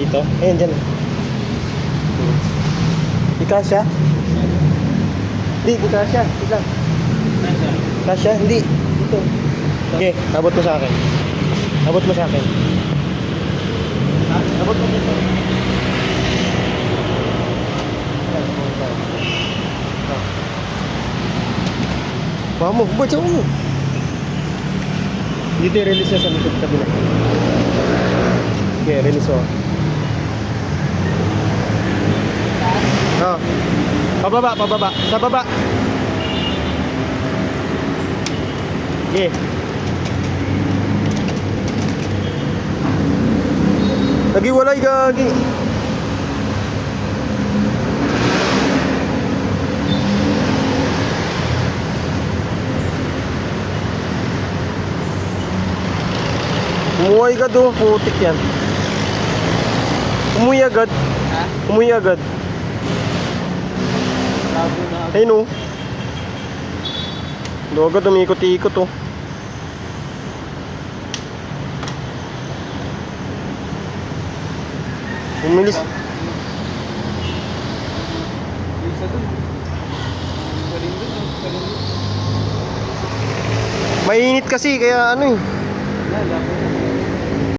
Dito? Ayan, dyan. Di kasya? Hindi, di kasya. Dito. Kasya? Hindi. Dito. Okay, abot mo sa akin. Abot mo sa akin. Abot mo dito. Bawa mo, bawa mo. Dito i-release na sa likod kabila. Okay, release mo. Oh. Pababa, pababa. Sa baba. Okay. Nagiwalay gagi. Umuwi agad oh, putik yan. Umuwi agad. Ha? Umuwi agad. Labo na. Ayun oh. Doon agad umikot-ikot oh. Umilis. Isa dun. Galing dun. Galing dun. Mainit kasi kaya ano eh.